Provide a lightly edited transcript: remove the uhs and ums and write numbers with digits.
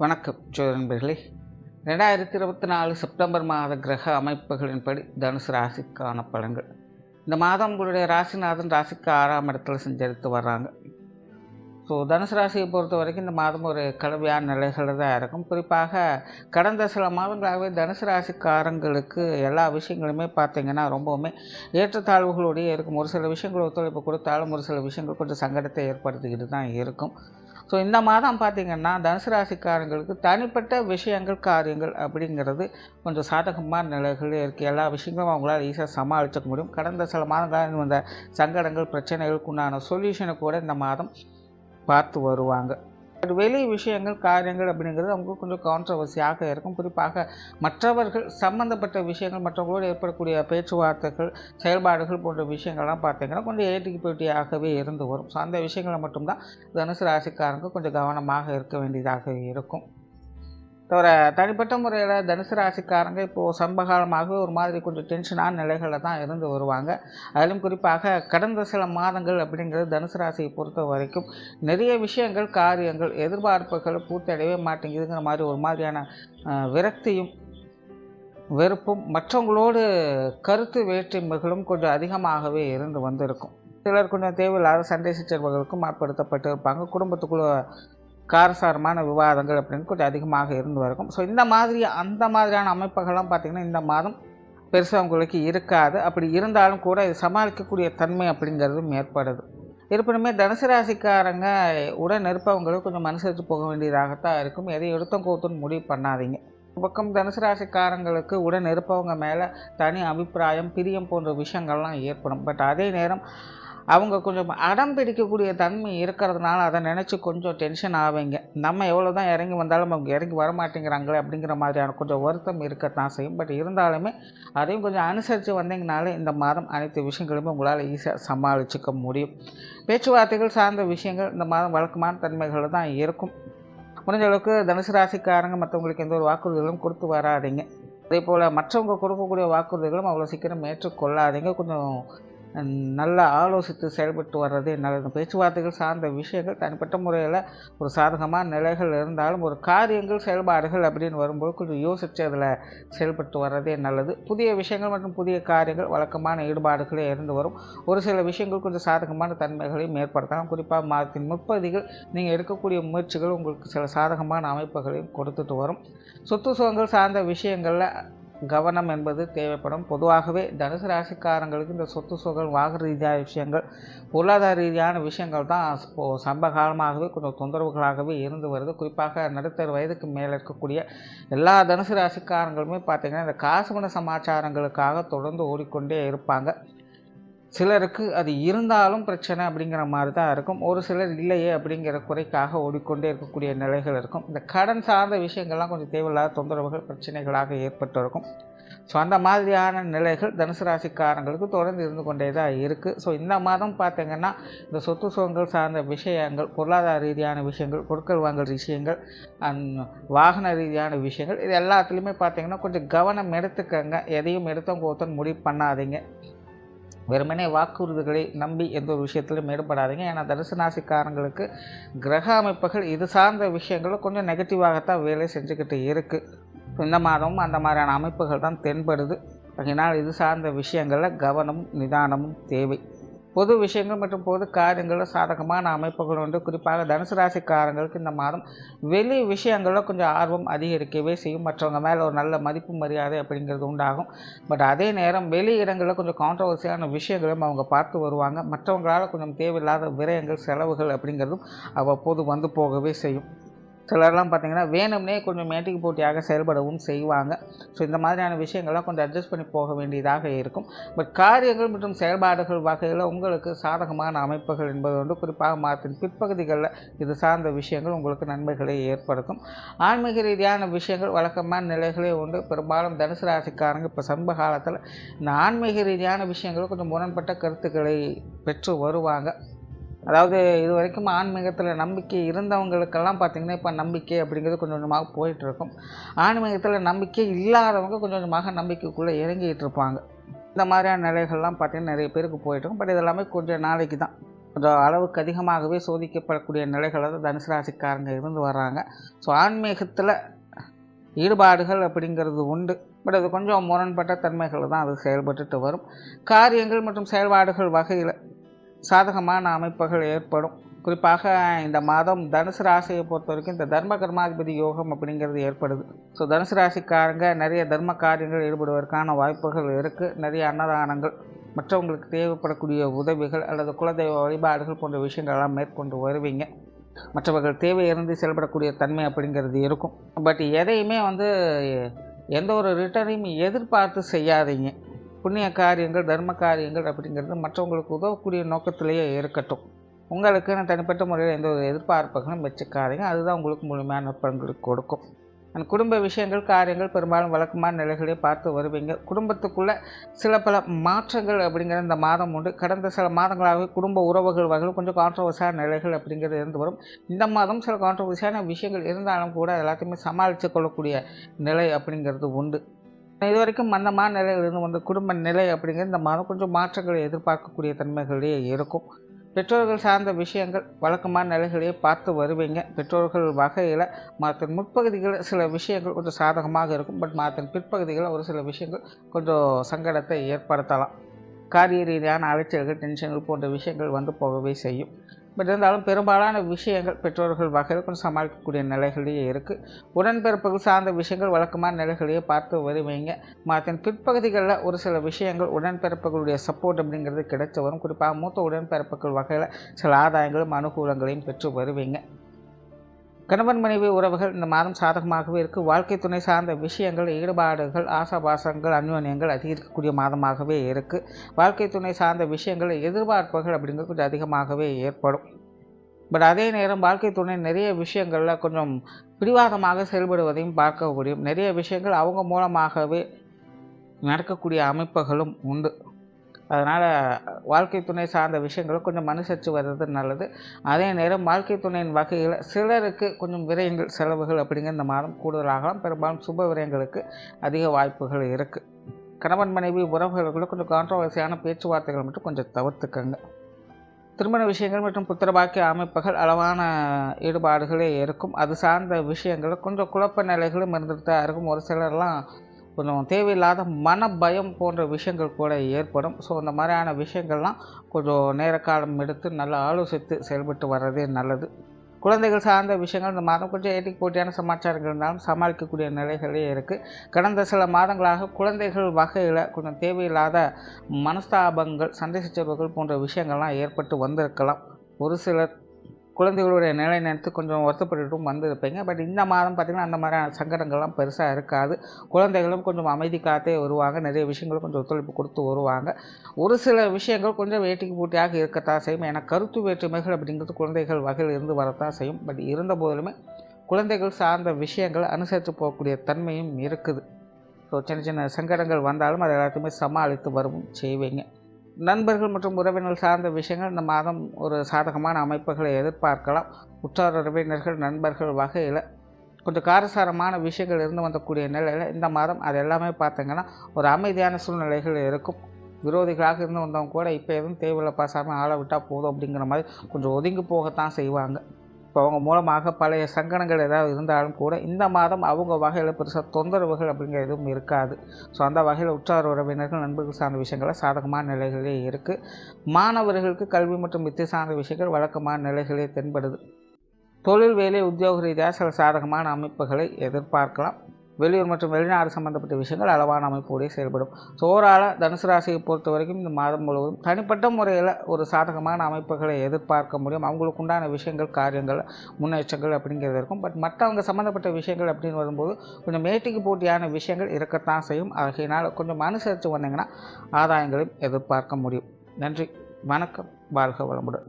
வணக்கம் நண்பர்களே. 2024 செப்டம்பர் மாத கிரக அமைப்புகளின்படி தனுசு ராசிக்கான பலன்கள். இந்த மாதம் உங்களுடைய ராசிநாதன் ராசிக்கு 6ஆம் இடத்துல சஞ்சரித்து வர்றாங்க. தனுசு ராசியை பொறுத்த வரைக்கும் இந்த மாதம் ஒரு கடுமையான நிலைகளில் தான் இருக்கும். குறிப்பாக கடந்த சில மாதங்களாகவே தனுசு ராசிக்காரங்களுக்கு எல்லா விஷயங்களுமே பார்த்திங்கன்னா ரொம்பவுமே ஏற்றத்தாழ்வுகளோடையே இருக்கும். ஒரு சில விஷயங்கள் ஒத்துழைப்பு கொடுத்தாலும் ஒரு சில விஷயங்கள் கொஞ்சம் சங்கடத்தை ஏற்படுத்திக்கிட்டு தான் இருக்கும். இந்த மாதம் பார்த்திங்கன்னா தனுசு ராசிக்காரங்களுக்கு தனிப்பட்ட விஷயங்கள் காரியங்கள் அப்படிங்கிறது கொஞ்சம் சாதகமான நிலைகளே இருக்குது. எல்லா விஷயங்களும் அவங்களால ஈஸியாக சமாளிக்க முடியும். கடந்த சில மாதங்களாக வந்த சங்கடங்கள் பிரச்சனைகளுக்கு உண்டான சொல்யூஷனை கூட இந்த மாதம் பார்த்து வருவாங்க. வெளி விஷயங்கள் காரியங்கள் அப்படிங்கிறது அவங்க கொஞ்சம் கான்ட்ரவர்சியாக இருக்கும். குறிப்பாக மற்றவர்கள் சம்மந்தப்பட்ட விஷயங்கள், மற்றவங்களோடு ஏற்படக்கூடிய பேச்சுவார்த்தைகள், செயல்பாடுகள் போன்ற விஷயங்கள்லாம் பார்த்திங்கன்னா கொஞ்சம் ஏட்டிக்கு போட்டியாகவே இருந்து வரும். அந்த விஷயங்களை மட்டும்தான் தனுசு ராசிக்காரங்க கொஞ்சம் கவனமாக இருக்க வேண்டியதாக இருக்கும். தவிர தனிப்பட்ட முறையில் தனுசு ராசிக்காரங்க இப்போது சமீபகாலமாகவே ஒரு மாதிரி கொஞ்சம் டென்ஷனான நிலைகளில் தான் இருந்து வருவாங்க. அதிலும் குறிப்பாக கடந்த சில மாதங்கள் அப்படிங்கிறது தனுசு ராசியை பொறுத்த வரைக்கும் நிறைய விஷயங்கள் காரியங்கள் எதிர்பார்ப்புகள் பூர்த்தியடையவே மாட்டேங்குதுங்கிற மாதிரி ஒரு மாதிரியான விரக்தியும் வெறுப்பும் மற்றவங்களோடு கருத்து வேற்றுமைகளும் கொஞ்சம் அதிகமாகவே இருந்து வந்திருக்கும். சிலர் கொஞ்சம் தேவையில்லாத சண்டை சச்சரவுகளுக்கும் ஆட்படுத்தப்பட்டு இருப்பாங்க. குடும்பத்துக்குள்ள காரசாரமான விவாதங்கள் அப்படின்னு கொஞ்சம் அதிகமாக இருந்து வரும். இந்த மாதிரியான அமைப்புகள்லாம் பார்த்திங்கன்னா இந்த மாதம் பெருசாக உங்களுக்கு இருக்காது. அப்படி இருந்தாலும் கூட இது சமாளிக்கக்கூடிய தன்மை அப்படிங்கிறதும் ஏற்படுது. இருப்பினுமே தனுசு ராசிக்காரங்க உடன் இருப்பவங்களுக்கு கொஞ்சம் மனுஷத்து போக வேண்டியதாகத்தான் இருக்கும். எதை எடுத்தும் கோத்துன்னு முடிவு பண்ணாதீங்க. பக்கம் தனுசு ராசிக்காரங்களுக்கு உடன் இருப்பவங்க மேலே தனி அபிப்பிராயம், பிரியம் போன்ற விஷயங்கள்லாம் ஏற்படும். பட் அதே நேரம் அவங்க கொஞ்சம் அடம் பிடிக்கக்கூடிய தன்மை இருக்கிறதுனால அதை நினச்சி கொஞ்சம் டென்ஷன் ஆவீங்க. நம்ம எவ்வளோ தான் இறங்கி வந்தாலும் அவங்க இறங்கி வரமாட்டேங்கிறாங்களே அப்படிங்கிற மாதிரியான கொஞ்சம் வருத்தம் இருக்கத்தான் செய்யும். பட் இருந்தாலுமே அதையும் கொஞ்சம் அனுசரித்து வந்தீங்கனாலே இந்த மாதம் அனைத்து விஷயங்களுமே உங்களால் ஈஸியாக சமாளிச்சுக்க முடியும். பேச்சுவார்த்தைகள் சார்ந்த விஷயங்கள் இந்த மாதம் வழக்கமான தன்மைகள் தான் இருக்கும். முடிஞ்ச அளவுக்கு தனுசு ராசிக்காரங்க மற்றவங்களுக்கு எந்த ஒரு வாக்குறுதிகளும் கொடுத்து வராதிங்க. அதே போல் மற்றவங்க கொடுக்கக்கூடிய வாக்குறுதிகளும் அவ்வளோ சீக்கிரம் ஏற்றுக்கொள்ளாதீங்க. கொஞ்சம் நல்லா ஆலோசித்து செயல்பட்டு வர்றது நல்லது. பேச்சுவார்த்தைகள் சார்ந்த விஷயங்கள் தனிப்பட்ட முறையில் ஒரு சாதகமான நிலைகள் இருந்தாலும் ஒரு காரியங்கள் செயல்பாடுகள் அப்படின்னு வரும்போது கொஞ்சம் யோசித்து அதில் செயல்பட்டு வர்றதே நல்லது. புதிய விஷயங்கள் மற்றும் புதிய காரியங்கள் வழக்கமான ஈடுபாடுகளே இருந்து வரும். ஒரு சில விஷயங்கள் கொஞ்சம் சாதகமான தன்மைகளையும் ஏற்படுத்தலாம். குறிப்பாக மாதத்தின் முற்பகுதிகள் நீங்கள் எடுக்கக்கூடிய முயற்சிகள் உங்களுக்கு சில சாதகமான அமைப்புகளையும் கொடுத்துட்டு வரும். சொத்து சுகங்கள் சார்ந்த விஷயங்களில் கவனம் என்பது தேவைப்படும். பொதுவாகவே தனுசு ராசிக்காரங்களுக்கு இந்த சொத்து சுகங்கள் வாக ரீதியான விஷயங்கள், பொருளாதார ரீதியான விஷயங்கள் தான் இப்போது சமீபகாலமாகவே கொஞ்சம் தொந்தரவுகளாகவே இருந்து வருது. குறிப்பாக நடுத்தர வயதுக்கு மேலே இருக்கக்கூடிய எல்லா தனுசு ராசிக்காரங்களுமே பார்த்திங்கன்னா இந்த காசு பண சமாச்சாரங்களுக்காக தொடர்ந்து ஓடிக்கொண்டே இருப்பாங்க. சிலருக்கு அது இருந்தாலும் பிரச்சனை அப்படிங்கிற மாதிரி தான் இருக்கும். ஒரு சிலர் இல்லையே அப்படிங்கிற குறைக்காக ஓடிக்கொண்டே இருக்கக்கூடிய நிலைகள் இருக்கும். இந்த கடன் சார்ந்த விஷயங்கள்லாம் கொஞ்சம் தேவையில்லாத தொந்தரவுகள் பிரச்சனைகளாக ஏற்பட்டு இருக்கும். அந்த மாதிரியான நிலைகள் தனுசு ராசிக்காரங்களுக்கு தொடர்ந்து இருந்து கொண்டே தான் இருக்குது. இந்த மாதம் பார்த்திங்கன்னா இந்த சொத்து சுகங்கள் சார்ந்த விஷயங்கள், பொருளாதார ரீதியான விஷயங்கள், கொடுக்கல் வாங்கல் விஷயங்கள், வாகன ரீதியான விஷயங்கள், இது எல்லாத்துலேயுமே பார்த்திங்கன்னா கொஞ்சம் கவனம் எடுத்துக்கங்க. எதையும் எடுத்தவங்க ஒருத்தன் முடிவு பண்ணாதீங்க. வெறுமனே வாக்குறுதிகளை நம்பி எந்த ஒரு விஷயத்திலும் ஈடுபடாதீங்க. ஏன்னா தனுசு ராசிக்காரங்களுக்கு கிரக அமைப்புகள் இது சார்ந்த விஷயங்களும் கொஞ்சம் நெகட்டிவாகத்தான் வேலை செஞ்சுக்கிட்டு இருக்குது. இந்த மாதமும் அந்த மாதிரியான அமைப்புகள் தான் தென்படுது. அதனால் இது சார்ந்த விஷயங்களில் கவனமும் நிதானமும் தேவை. பொது விஷயங்கள் மற்றும் பொது காரியங்களில் சாதகமான அமைப்புகள் உண்டு. குறிப்பாக தனுசு ராசிக்காரங்களுக்கு இந்த மாதம் வெளி விஷயங்களில் கொஞ்சம் ஆர்வம் அதிகரிக்கவே செய்யும். மற்றவங்க மேலே ஒரு நல்ல மதிப்பு மரியாதை அப்படிங்கிறது உண்டாகும். பட் அதே நேரம் வெளி இடங்களில் கொஞ்சம் கான்ட்ரவர்சியான விஷயங்களும் அவங்க பார்த்து வருவாங்க. மற்றவங்களால் கொஞ்சம் தேவையில்லாத விரயங்கள் செலவுகள் அப்படிங்கிறதும் அவ்வப்போது வந்து போகவே செய்யும். சிலர்லாம் பார்த்திங்கன்னா வேணும்னே கொஞ்சம் மேட்டிக்கு போட்டியாக செயல்படவும் செய்வாங்க. இந்த மாதிரியான விஷயங்கள்லாம் கொஞ்சம் அட்ஜஸ்ட் பண்ணி போக வேண்டியதாக இருக்கும். பட் காரியங்கள் மற்றும் செயல்பாடுகள் வகையில் உங்களுக்கு சாதகமான அமைப்புகள் என்பது வந்து குறிப்பாக மாதத்தின் பிற்பகுதிகளில் இது சார்ந்த விஷயங்கள் உங்களுக்கு நன்மைகளை ஏற்படுத்தும். ஆன்மீக ரீதியான விஷயங்கள் வழக்கமான நிலைகளே உண்டு. பெரும்பாலும் தனுசு ராசிக்காரங்க இப்போ சமீப காலத்தில் இந்த ஆன்மீக ரீதியான விஷயங்கள் கொஞ்சம் முரண்பட்ட கருத்துக்களை பெற்று வருவாங்க. அதாவது இது வரைக்கும் ஆன்மீகத்தில் நம்பிக்கை இருந்தவங்களுக்கெல்லாம் பார்த்திங்கன்னா இப்போ நம்பிக்கை அப்படிங்கிறது கொஞ்சம் கொஞ்சமாக போயிட்டுருக்கும். ஆன்மீகத்தில் நம்பிக்கை இல்லாதவங்க கொஞ்சம் கொஞ்சமாக நம்பிக்கைக்குள்ளே இறங்கிட்டு இருப்பாங்க. இந்த மாதிரியான நிலைகள்லாம் பார்த்திங்கன்னா நிறைய பேருக்கு போயிட்டுருக்கும். பட் இதெல்லாமே கொஞ்சம் நாளைக்கு தான். கொஞ்சம் அளவுக்கு அதிகமாகவே சோதிக்கப்படக்கூடிய நிலைகளை தான் தனுசு ராசிக்காரங்க இருந்து வர்றாங்க. ஸோ ஆன்மீகத்தில் ஈடுபாடுகள் அப்படிங்கிறது உண்டு. பட் அது கொஞ்சம் முரண்பட்ட தன்மைகள் தான் அது செயல்பட்டுட்டு வரும். காரியங்கள் மற்றும் செயல்பாடுகள் வகையில் சாதகமான அமைப்புகள் ஏற்படும். குறிப்பாக இந்த மாதம் தனுசு ராசியை பொறுத்த வரைக்கும் இந்த தர்ம கர்மாதிபதி யோகம் அப்படிங்கிறது ஏற்படுது. ஸோ தனுசு ராசிக்காரங்க நிறைய தர்ம காரியங்கள் ஈடுபடுவதற்கான வாய்ப்புகள் இருக்குது. நிறைய அன்னதானங்கள், மற்றவங்களுக்கு தேவைப்படக்கூடிய உதவிகள் அல்லது குலதெய்வ வழிபாடுகள் போன்ற விஷயங்கள்லாம் மேற்கொண்டு வருவீங்க. மற்றவர்கள் தேவை இருந்து செயல்படக்கூடிய தன்மை அப்படிங்கிறது இருக்கும். பட் எதையுமே எந்த ஒரு ரிட்டர்னையும் எதிர்பார்த்து செய்யாதீங்க. புண்ணிய காரியங்கள், தர்ம காரியங்கள் அப்படிங்கிறது மற்றவங்களுக்கு உதவக்கூடிய நோக்கத்திலேயே இருக்கட்டும். உங்களுக்குன்னு தனிப்பட்ட முறையில் எந்த ஒரு எதிர்பார்ப்புகளும் வச்சுக்காதீங்க. அதுதான் உங்களுக்கு முழுமையான பலன்களுக்கு கொடுக்கும். குடும்ப விஷயங்கள், காரியங்கள் பெரும்பாலும் வழக்கமான நிலைகளே பார்த்து வருவீங்க. குடும்பத்துக்குள்ளே சில பல மாற்றங்கள் அப்படிங்கிற இந்த மாதம் உண்டு. கடந்த சில மாதங்களாகவே குடும்ப உறவுகள் வகையில் கொஞ்சம் கான்ட்ரவர்சியான நிலைகள் அப்படிங்கிறது இருந்து வரும். இந்த மாதம் சில கான்ட்ரவர்சியான விஷயங்கள் இருந்தாலும் கூட எல்லாத்தையுமே சமாளித்து கொள்ளக்கூடிய நிலை அப்படிங்கிறது உண்டு. இது வரைக்கும் மந்தமான நிலையில் இருந்து வந்த குடும்ப நிலை அப்படிங்கிறது இந்த மாதம் கொஞ்சம் மாற்றங்களை எதிர்பார்க்கக்கூடிய தன்மைகளே இருக்கும். பெற்றோர்கள் சார்ந்த விஷயங்கள் வழக்கமான நிலைகளையே பார்த்து வருவீங்க. பெற்றோர்கள் வகையில் மாதத்தின் முற்பகுதிகளில் சில விஷயங்கள் கொஞ்சம் சாதகமாக இருக்கும். பட் மாதத்தின் பிற்பகுதிகளில் ஒரு சில விஷயங்கள் கொஞ்சம் சங்கடத்தை ஏற்படுத்தலாம். காரிய ரீதியான அலைச்சல்கள், டென்ஷன்கள் போன்ற விஷயங்கள் போகவே செய்யும். பட் இருந்தாலும் பெரும்பாலான விஷயங்கள் பெற்றோர்கள் வகையில் கொஞ்சம் சமாளிக்கக்கூடிய நிலைகளையே இருக்குது. உடன்பிறப்புகள் சார்ந்த விஷயங்கள் வழக்கமான நிலைகளையே பார்த்து வருவீங்க. மாதத்தின் பிற்பகுதிகளில் ஒரு சில விஷயங்கள் உடன்பிறப்புகளுடைய சப்போர்ட் அப்படிங்கிறது கிடைச்சி வரும். குறிப்பாக மூத்த உடன்பிறப்புகள் வகையில் சில ஆதாயங்களும் அனுகூலங்களையும் பெற்று வருவீங்க. கணவன் மனைவி உறவுகள் இந்த மாதம் சாதகமாகவே இருக்குது. வாழ்க்கை துணை சார்ந்த விஷயங்கள், ஈடுபாடுகள், ஆசாபாசங்கள், அந்யோன்யங்கள் அதிகரிக்கக்கூடிய மாதமாகவே இருக்குது. வாழ்க்கை துணை சார்ந்த விஷயங்கள், எதிர்பார்ப்புகள் அப்படிங்கிறது கொஞ்சம் அதிகமாகவே ஏற்படும். பட் அதே நேரம் வாழ்க்கை துணை நிறைய விஷயங்களில் கொஞ்சம் பிடிவாதமாக செயல்படுவதையும் பார்க்க முடியும். நிறைய விஷயங்கள் அவங்க மூலமாகவே நடக்கக்கூடிய அமைப்புகளும் உண்டு. அதனால் வாழ்க்கை துணை சார்ந்த விஷயங்களை கொஞ்சம் அனுசரித்து வர்றது நல்லது. அதே நேரம் வாழ்க்கை துணையின் வகையில் சிலருக்கு கொஞ்சம் விரயங்கள், செலவுகள் அப்படிங்கிற இந்த மாதம் கூடுதலாகலாம். பெரும்பாலும் சுப விரயங்களுக்கு அதிக வாய்ப்புகள் இருக்குது. கணவன் மனைவி உறவுகளுக்குள்ள கொஞ்சம் கான்ட்ரவர்சியான பேச்சுவார்த்தைகள் மட்டும் கொஞ்சம் தவிர்த்துக்கங்க. திருமண விஷயங்கள் மற்றும் புத்திரபாக்கிய அமைப்புகள் அளவான ஈடுபாடுகளே இருக்கும். அது சார்ந்த விஷயங்கள் கொஞ்சம் குழப்ப நிலைகளும் இருந்துட்டு தான் இருக்கும். ஒரு சிலர்லாம் கொஞ்சம் தேவையில்லாத மன பயம் போன்ற விஷயங்கள் கூட ஏற்படும். ஸோ அந்த மாதிரியான விஷயங்கள்லாம் கொஞ்சம் நேர காலம் எடுத்து நல்லா ஆலோசித்து செயல்பட்டு வர்றதே நல்லது. குழந்தைகள் சார்ந்த விஷயங்கள் இந்த மாதம் கொஞ்சம் ஏட்டிக்கு போட்டியான சமாச்சாரங்கள் இருந்தாலும் சமாளிக்கக்கூடிய நிலைகளே இருக்குது. கடந்த சில மாதங்களாக குழந்தைகள் வகையில் கொஞ்சம் தேவையில்லாத மனஸ்தாபங்கள், சண்டை சச்சரவுகள் போன்ற விஷயங்கள்லாம் ஏற்பட்டு வந்திருக்கலாம். ஒரு சிலர் குழந்தைகளுடைய நிலை நினைத்து கொஞ்சம் வருத்தப்பட்டுட்டும் வந்திருப்பீங்க. பட் இந்த மாதம் பார்த்திங்கன்னா அந்த மாதிரியான சங்கடங்கள்லாம் பெருசாக இருக்காது. குழந்தைகளும் கொஞ்சம் அமைதி காத்தே வருவாங்க. நிறைய விஷயங்களும் கொஞ்சம் ஒத்துழைப்பு கொடுத்து வருவாங்க. ஒரு சில விஷயங்கள் கொஞ்சம் வேட்டிக்கு போட்டியாக இருக்கத்தான் செய்யும். ஏன்னா கருத்து வேற்றுமைகள் அப்படிங்கிறது குழந்தைகள் வகையில் இருந்து வரத்தான் செய்யும். பட் இருந்த போதிலுமே குழந்தைகள் சார்ந்த விஷயங்கள் அனுசரித்து போகக்கூடிய தன்மையும் இருக்குது. ஸோ சின்ன சின்ன சங்கடங்கள் வந்தாலும் அதை எல்லாத்தையுமே சமாளித்து வரவும் செய்வீங்க. நண்பர்கள் மற்றும் உறவினர்கள் சார்ந்த விஷயங்கள் இந்த மாதம் ஒரு சாதகமான அமைப்புகளை எதிர்பார்க்கலாம். உற்றார் உறவினர்கள், நண்பர்கள் வகையில் கொஞ்சம் காரசாரமான விஷயங்கள் இருந்து வந்தக்கூடிய நிலையில் இந்த மாதம் அது எல்லாமே பார்த்திங்கன்னா ஒரு அமைதியான சூழ்நிலைகள் இருக்கும். விரோதிகளாக இருந்து வந்தவங்க கூட இப்போ எதுவும் தேவையில்லை பாசாமல் ஆளை விட்டால் போதும் அப்படிங்கிற மாதிரி கொஞ்சம் ஒதுங்கி போகத்தான் செய்வாங்க. இப்போ அவங்க மூலமாக பழைய சங்கடங்கள் ஏதாவது இருந்தாலும் கூட இந்த மாதம் அவங்க வகையில் பெருசாக தொந்தரவுகள் அப்படிங்கிற எதுவும் இருக்காது. ஸோ அந்த வகையில் உற்றார் உறவினர்கள், நண்பர்கள் சார்ந்த விஷயங்கள் சாதகமான நிலைகளே இருக்குது. மாணவர்களுக்கு கல்வி மற்றும் வித்தை சார்ந்த விஷயங்கள் வழக்கமான நிலைகளே தென்படுது. தொழில், வேலை, உத்தியோக ரீதியாக சில சாதகமான அமைப்புகளை எதிர்பார்க்கலாம். வெளியூர் மற்றும் வெளிநாடு சம்பந்தப்பட்ட விஷயங்கள் அளவான அமைப்போடு செயல்படும். ஸோ ஓவராலாக தனுசு ராசியை பொறுத்த வரைக்கும் இந்த மாதம் முழுவதும் தனிப்பட்ட முறையில் ஒரு சாதகமான அமைப்புகளை எதிர்பார்க்க முடியும். அவங்களுக்கு உண்டான விஷயங்கள், காரியங்கள், முன்னேற்றங்கள் அப்படிங்கிறது இருக்கும். பட் மற்றவங்க சம்மந்தப்பட்ட விஷயங்கள் அப்படின்னு வரும்போது கொஞ்சம் மேட்டிக்கு போட்டியான விஷயங்கள் இருக்கத்தான் செய்யும். ஆகையினால் கொஞ்சம் அனுசரித்து வந்தீங்கன்னா ஆதாயங்களையும் எதிர்பார்க்க முடியும். நன்றி, வணக்கம், வாழ்க வளமுடன்.